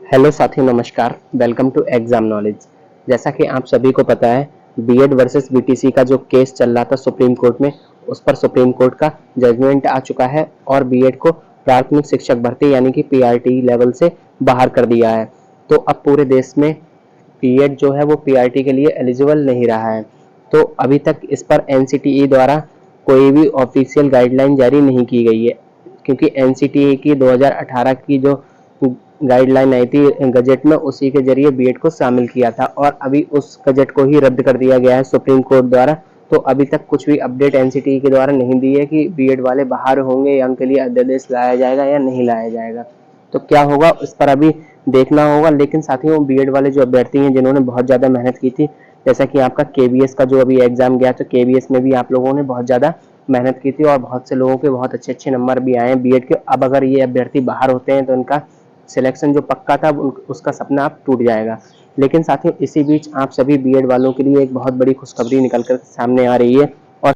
Hello साथियों, नमस्कार। Welcome to exam knowledge. जैसा कि आप सभी को पता है, बीएड वर्सेस बीटीसी का जो केस चल रहा था सुप्रीम कोर्ट में, उस पर सुप्रीम कोर्ट का जजमेंट आ चुका है और बीएड को प्राथमिक शिक्षक भर्ती यानी कि पीआरटी लेवल से बाहर कर दिया है। तो अब पूरे देश में बीएड जो है वो पीआरटी के लिए एलिजिबल नहीं रहा है। तो अभी तक इस पर एनसीटीई द्वारा कोई भी ऑफिशियल गाइडलाइन जारी नहीं की गई है, क्योंकि एनसीटीई की 2018 की जो गाइडलाइन आई थी गजट में, उसी के जरिए बीएड को शामिल किया था और अभी उस गजट को ही रद्द कर दिया गया है सुप्रीम कोर्ट द्वारा। तो अभी तक कुछ भी अपडेट एनसीटीई के द्वारा नहीं दी है कि बीएड वाले बाहर होंगे या उनके लिए अध्यादेश लाया जाएगा या नहीं लाया जाएगा। तो क्या होगा उस पर अभी देखना होगा। लेकिन साथियों, बीएड वाले जो अभ्यर्थी हैं जिन्होंने बहुत ज़्यादा मेहनत की थी, जैसा कि आपका केबीएस का जो अभी एग्जाम गया, तो केबीएस में भी आप लोगों ने बहुत ज़्यादा मेहनत की थी और बहुत से लोगों के बहुत अच्छे अच्छे नंबर भी आए हैं बीएड के। अब अगर ये अभ्यर्थी बाहर होते हैं तो उनका सिलेक्शन जो पक्का था उसका सपना अब टूट जाएगा। लेकिन साथियों, इसी बीच आप सभी बीएड वालों के लिए एक बहुत बड़ी खुशखबरी निकल कर सामने आ रही है। और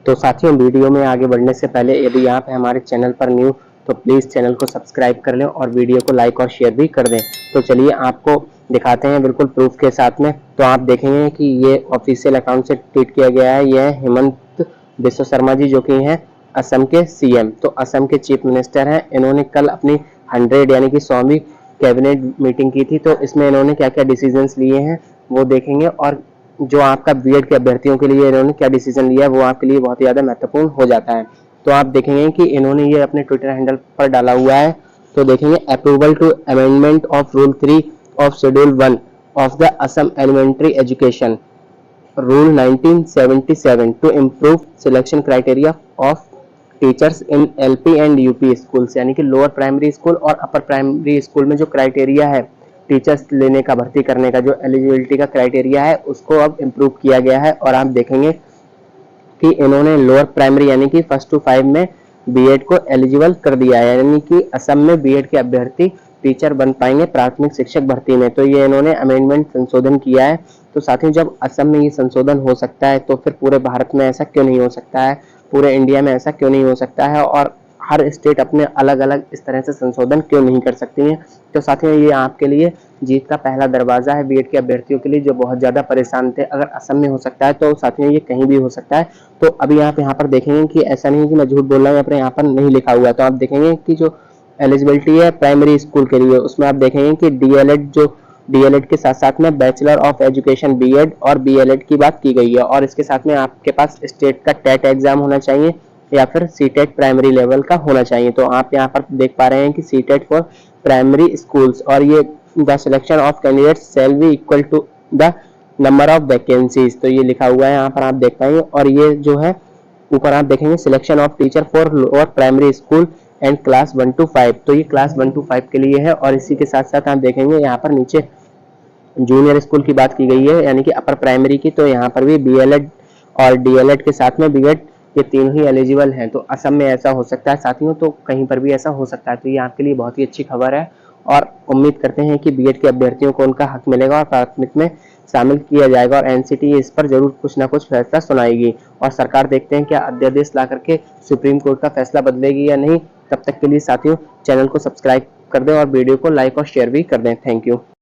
तो साथियों, वीडियो में आगे बढ़ने से पहले यदि आप हमारे चैनल पर न्यू तो प्लीज़ चैनल को सब्सक्राइब कर लें और वीडियो को लाइक और शेयर भी कर दें। तो चलिए आपको दिखाते हैं बिल्कुल प्रूफ के साथ में। तो आप देखेंगे कि ये ऑफिशियल अकाउंट से ट्वीट किया गया है। यह हेमंत बिश्व शर्मा जी, जो कि हैं असम के सीएम, तो असम के चीफ मिनिस्टर हैं। इन्होंने कल अपनी 100 यानी कि 100वीं कैबिनेट मीटिंग की थी। तो इसमें इन्होंने क्या क्या डिसीजंस लिए हैं वो देखेंगे, और जो आपका बीएड के अभ्यर्थियों के लिए इन्होंने क्या डिसीजन लिया है वो आपके लिए बहुत ही ज़्यादा महत्वपूर्ण हो जाता है। तो आप देखेंगे कि इन्होंने ये अपने ट्विटर हैंडल पर डाला हुआ है। तो देखेंगे, approval to amendment of rule 3 of schedule 1 of the Assam elementary education rule 1977 to improve selection criteria of teachers in LP and UP schools, यानी कि लोअर प्राइमरी स्कूल और अपर प्राइमरी स्कूल में जो क्राइटेरिया है टीचर्स लेने का, भर्ती करने का, जो एलिजिबिलिटी का क्राइटेरिया है, उसको अब इम्प्रूव किया गया है। और आप देखेंगे कि इन्होंने लोअर प्राइमरी यानी कि फर्स्ट टू 5 में बीएड को एलिजिबल कर दिया है, यानी कि असम में बीएड के अभ्यर्थी टीचर बन पाएंगे प्राथमिक शिक्षक भर्ती में। तो ये इन्होंने अमेंडमेंट संशोधन किया है। तो साथियों, जब असम में ये संशोधन हो सकता है तो फिर पूरे भारत में ऐसा क्यों नहीं हो सकता है, पूरे इंडिया में ऐसा क्यों नहीं हो सकता है, और हर स्टेट अपने अलग अलग इस तरह से संशोधन क्यों नहीं कर सकती हैं। तो साथियों, ये आपके लिए जीत का पहला दरवाजा है बीएड के अभ्यर्थियों के लिए जो बहुत ज़्यादा परेशान थे। अगर असम में हो सकता है तो साथियों ये कहीं भी हो सकता है। तो अभी आप यहाँ पर देखेंगे कि ऐसा नहीं कि मैं झूठ बोल रहा हूँ, यहाँ पर नहीं लिखा हुआ है। तो आप देखेंगे कि जो एलिजिबिलिटी है प्राइमरी स्कूल के लिए, उसमें आप देखेंगे कि डीएलएड, जो डीएलएड के साथ साथ में बैचलर ऑफ एजुकेशन बीएड और बीएलएड की बात की गई है। और इसके साथ में आपके पास स्टेट का टेट एग्जाम होना चाहिए या फिर सीटेट प्राइमरी लेवल का होना चाहिए। तो आप यहाँ पर देख पा रहे हैं कि सीटेट फॉर प्राइमरी स्कूल्स, और ये the selection of candidates shall be equal to the number of vacancies, तो ये लिखा हुआ है यहाँ पर आप देख पाएंगे। और ये जो है ऊपर आप देखेंगे selection of teacher for lower primary school and class 1 to 5, तो ये क्लास 1 to 5 के लिए है। और इसी के साथ साथ आप देखेंगे यहाँ पर नीचे जूनियर स्कूल की बात की गई है, यानी कि अपर प्राइमरी की। तो यहाँ पर भी बीएलएड और डीएलएड के साथ में बीएड, ये तीनों ही एलिजिबल हैं। तो असम में ऐसा हो सकता है साथियों, तो कहीं पर भी ऐसा हो सकता है। तो ये आपके लिए बहुत ही अच्छी खबर है और उम्मीद करते हैं कि बीएड के अभ्यर्थियों को उनका हक मिलेगा और प्राथमिक में शामिल किया जाएगा और एनसीटी इस पर जरूर कुछ ना कुछ फैसला सुनाएगी। और सरकार देखते हैं क्या अध्यादेश ला करके सुप्रीम कोर्ट का फैसला बदलेगी या नहीं। तब तक के लिए साथियों, चैनल को सब्सक्राइब कर दें और वीडियो को लाइक और शेयर भी कर दें। Thank you.